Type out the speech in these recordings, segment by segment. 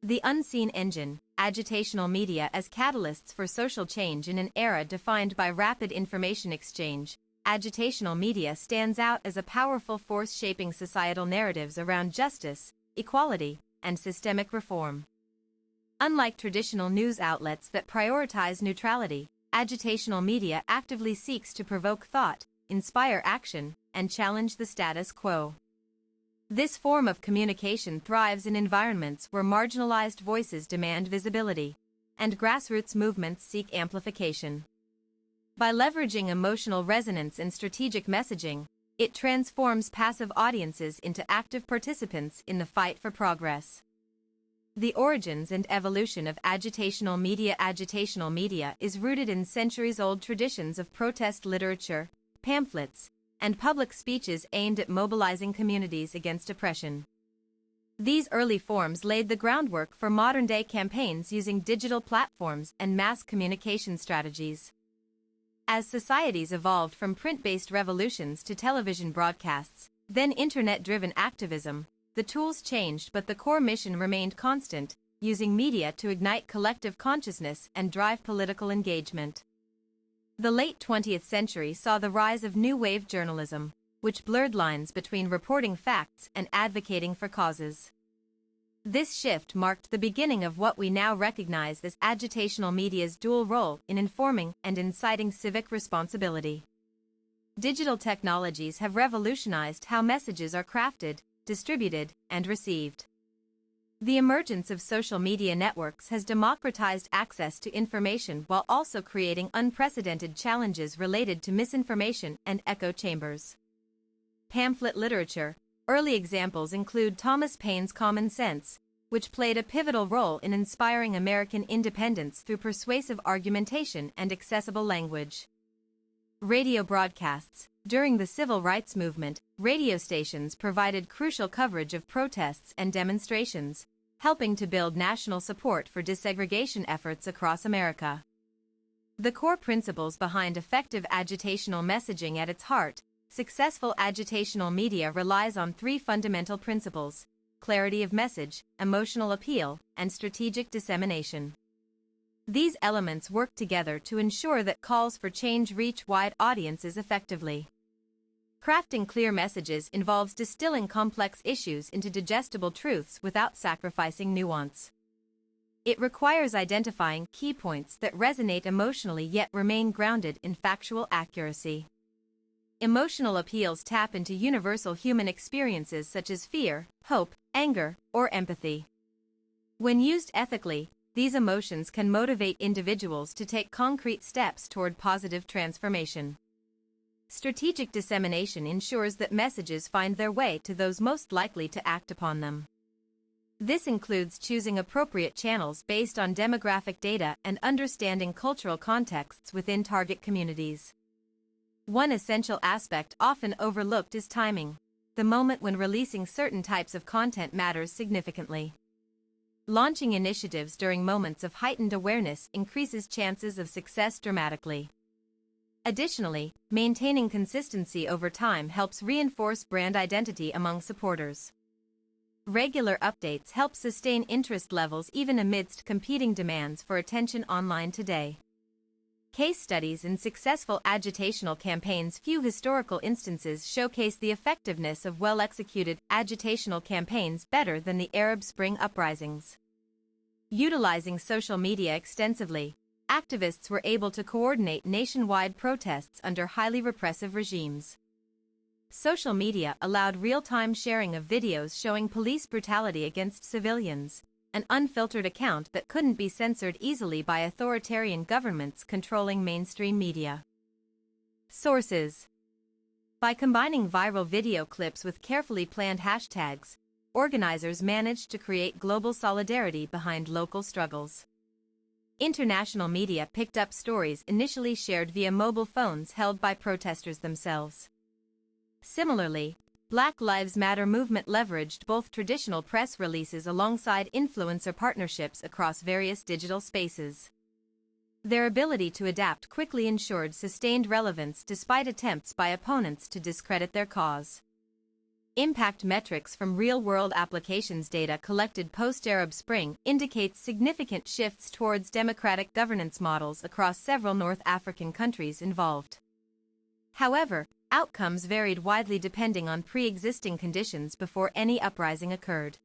The unseen engine, agitational media as catalysts for social change in an era defined by rapid information exchange. Agitational media stands out as a powerful force shaping societal narratives around justice, equality, and systemic reform. Unlike traditional news outlets that prioritize neutrality, agitational media actively seeks to provoke thought, inspire action, and challenge the status quo. This form of communication thrives in environments where marginalized voices demand visibility, and grassroots movements seek amplification. By leveraging emotional resonance and strategic messaging, it transforms passive audiences into active participants in the fight for progress. The origins and evolution of agitational media is rooted in centuries-old traditions of protest literature, pamphlets, and public speeches aimed at mobilizing communities against oppression. These early forms laid the groundwork for modern-day campaigns using digital platforms and mass communication strategies. As societies evolved from print-based revolutions to television broadcasts, then internet-driven activism, the tools changed but the core mission remained constant, using media to ignite collective consciousness and drive political engagement. The late 20th century saw the rise of new wave journalism, which blurred lines between reporting facts and advocating for causes. This shift marked the beginning of what we now recognize as agitational media's dual role in informing and inciting civic responsibility. Digital technologies have revolutionized how messages are crafted, distributed, and received. The emergence of social media networks has democratized access to information while also creating unprecedented challenges related to misinformation and echo chambers. Pamphlet literature. Early examples include Thomas Paine's Common Sense, which played a pivotal role in inspiring American independence through persuasive argumentation and accessible language. Radio broadcasts. During the civil rights movement, radio stations provided crucial coverage of protests and demonstrations, helping to build national support for desegregation efforts across America. The core principles behind effective agitational messaging at its heart, successful agitational media relies on three fundamental principles: clarity of message, emotional appeal, and strategic dissemination. These elements work together to ensure that calls for change reach wide audiences effectively. Crafting clear messages involves distilling complex issues into digestible truths without sacrificing nuance. It requires identifying key points that resonate emotionally yet remain grounded in factual accuracy. Emotional appeals tap into universal human experiences such as fear, hope, anger, or empathy. When used ethically, these emotions can motivate individuals to take concrete steps toward positive transformation. Strategic dissemination ensures that messages find their way to those most likely to act upon them. This includes choosing appropriate channels based on demographic data and understanding cultural contexts within target communities. One essential aspect often overlooked is timing. The moment when releasing certain types of content matters significantly. Launching initiatives during moments of heightened awareness increases chances of success dramatically. Additionally, maintaining consistency over time helps reinforce brand identity among supporters. Regular updates help sustain interest levels even amidst competing demands for attention online today. Case studies in successful agitational campaigns. Few historical instances showcase the effectiveness of well-executed agitational campaigns better than the Arab Spring uprisings. Utilizing social media extensively, activists were able to coordinate nationwide protests under highly repressive regimes. Social media allowed real-time sharing of videos showing police brutality against civilians, an unfiltered account that couldn't be censored easily by authoritarian governments controlling mainstream media. Sources. By combining viral video clips with carefully planned hashtags, organizers managed to create global solidarity behind local struggles. International media picked up stories initially shared via mobile phones held by protesters themselves. Similarly, Black Lives Matter movement leveraged both traditional press releases alongside influencer partnerships across various digital spaces. Their ability to adapt quickly ensured sustained relevance despite attempts by opponents to discredit their cause. Impact metrics from real-world applications data collected post-Arab Spring indicates significant shifts towards democratic governance models across several North African countries involved. However, outcomes varied widely depending on pre-existing conditions before any uprising occurred.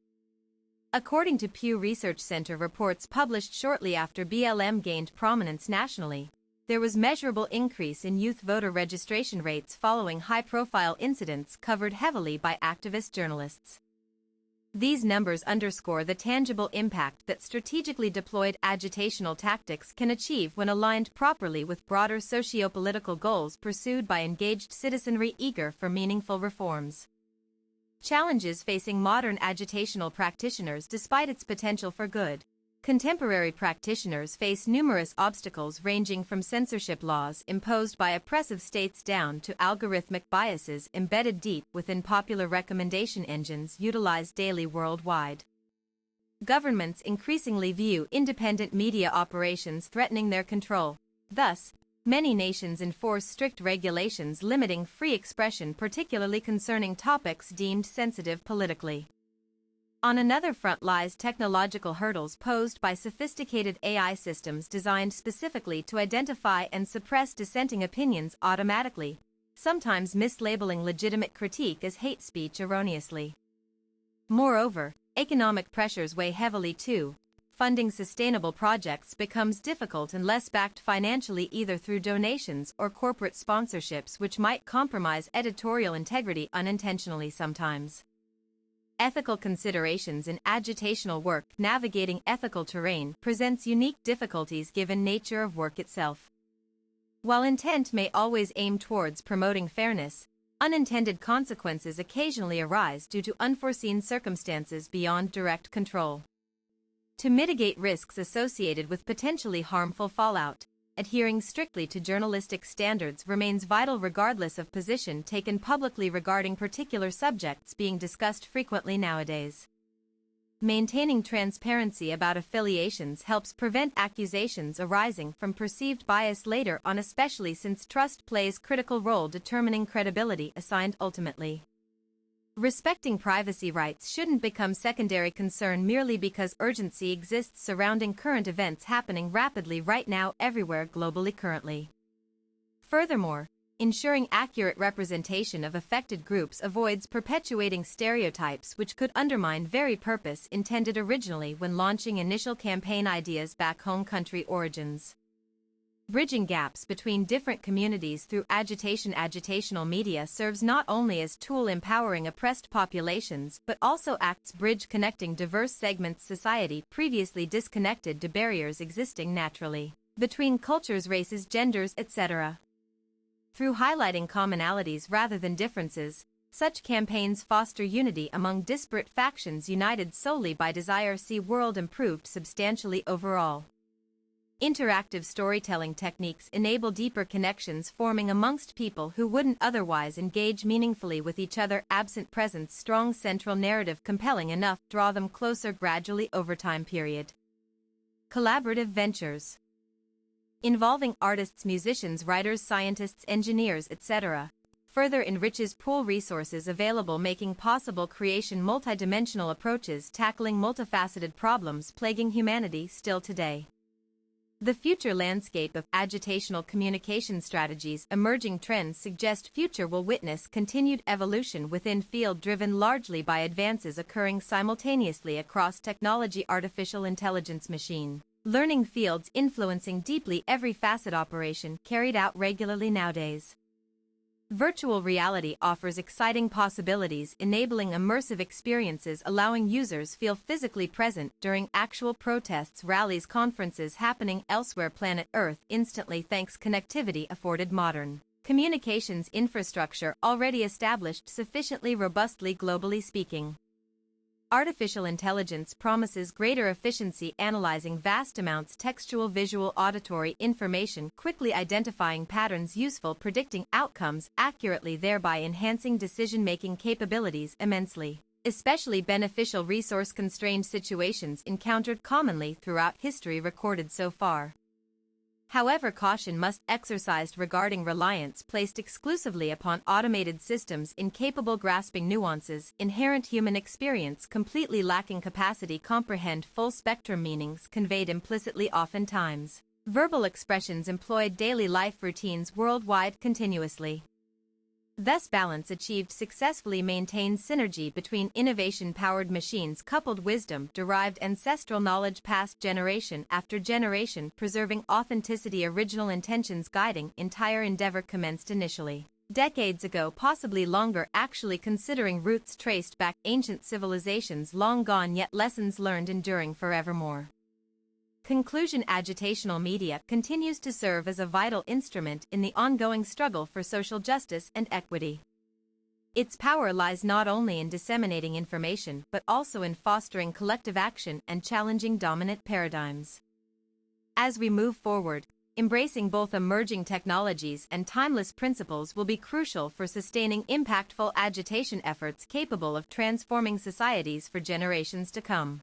According to Pew Research Center reports published shortly after BLM gained prominence nationally, there was measurable increase in youth voter registration rates following high-profile incidents covered heavily by activist journalists. These numbers underscore the tangible impact that strategically deployed agitational tactics can achieve when aligned properly with broader socio-political goals pursued by engaged citizenry eager for meaningful reforms. Challenges facing modern agitational practitioners despite its potential for good. Contemporary practitioners face numerous obstacles ranging from censorship laws imposed by oppressive states down to algorithmic biases embedded deep within popular recommendation engines utilized daily worldwide. Governments increasingly view independent media operations threatening their control. Thus, many nations enforce strict regulations limiting free expression, particularly concerning topics deemed sensitive politically. On another front lies technological hurdles posed by sophisticated AI systems designed specifically to identify and suppress dissenting opinions automatically, sometimes mislabeling legitimate critique as hate speech erroneously. Moreover, economic pressures weigh heavily too. Funding sustainable projects becomes difficult unless backed financially either through donations or corporate sponsorships, which might compromise editorial integrity unintentionally sometimes. Ethical considerations in agitational work. Navigating ethical terrain presents unique difficulties given nature of work itself. While intent may always aim towards promoting fairness, unintended consequences occasionally arise due to unforeseen circumstances beyond direct control. To mitigate risks associated with potentially harmful fallout, adhering strictly to journalistic standards remains vital regardless of position taken publicly regarding particular subjects being discussed frequently nowadays. Maintaining transparency about affiliations helps prevent accusations arising from perceived bias later on, especially since trust plays a critical role determining credibility assigned ultimately. Respecting privacy rights shouldn't become secondary concern merely because urgency exists surrounding current events happening rapidly right now everywhere globally currently. Furthermore, ensuring accurate representation of affected groups avoids perpetuating stereotypes which could undermine very purpose intended originally when launching initial campaign ideas back home country origins. Bridging gaps between different communities through agitational media serves not only as tool empowering oppressed populations but also acts bridge connecting diverse segments society previously disconnected to barriers existing naturally between cultures, races, genders, etc. Through highlighting commonalities rather than differences, such campaigns foster unity among disparate factions united solely by desire to see world improved substantially overall. Interactive storytelling techniques enable deeper connections forming amongst people who wouldn't otherwise engage meaningfully with each other absent presence. Strong central narrative compelling enough draw them closer gradually over time period. Collaborative ventures involving artists, musicians, writers, scientists, engineers, etc. further enriches pool resources available, making possible creation multidimensional approaches tackling multifaceted problems plaguing humanity still today. The future landscape of agitational communication strategies. Emerging trends suggest future will witness continued evolution within field driven largely by advances occurring simultaneously across technology, artificial intelligence, machine learning fields influencing deeply every facet operation carried out regularly nowadays. Virtual reality offers exciting possibilities, enabling immersive experiences allowing users feel physically present during actual protests, rallies, conferences happening elsewhere planet Earth instantly thanks connectivity afforded modern communications infrastructure already established sufficiently robustly globally speaking. Artificial intelligence promises greater efficiency analyzing vast amounts textual, visual, auditory information, quickly identifying patterns useful, predicting outcomes accurately, thereby enhancing decision-making capabilities immensely. Especially beneficial resource-constrained situations encountered commonly throughout history recorded so far. However, caution must be exercised regarding reliance placed exclusively upon automated systems incapable grasping nuances, inherent human experience completely lacking capacity comprehend full-spectrum meanings conveyed implicitly oftentimes. Verbal expressions employed daily life routines worldwide continuously. Thus balance achieved successfully maintains synergy between innovation-powered machines coupled wisdom-derived ancestral knowledge passed generation after generation preserving authenticity original intentions guiding entire endeavor commenced initially. Decades ago possibly longer actually considering roots traced back ancient civilizations long gone yet lessons learned enduring forevermore. Conclusion: agitational media continues to serve as a vital instrument in the ongoing struggle for social justice and equity. Its power lies not only in disseminating information but also in fostering collective action and challenging dominant paradigms. As we move forward, embracing both emerging technologies and timeless principles will be crucial for sustaining impactful agitation efforts capable of transforming societies for generations to come.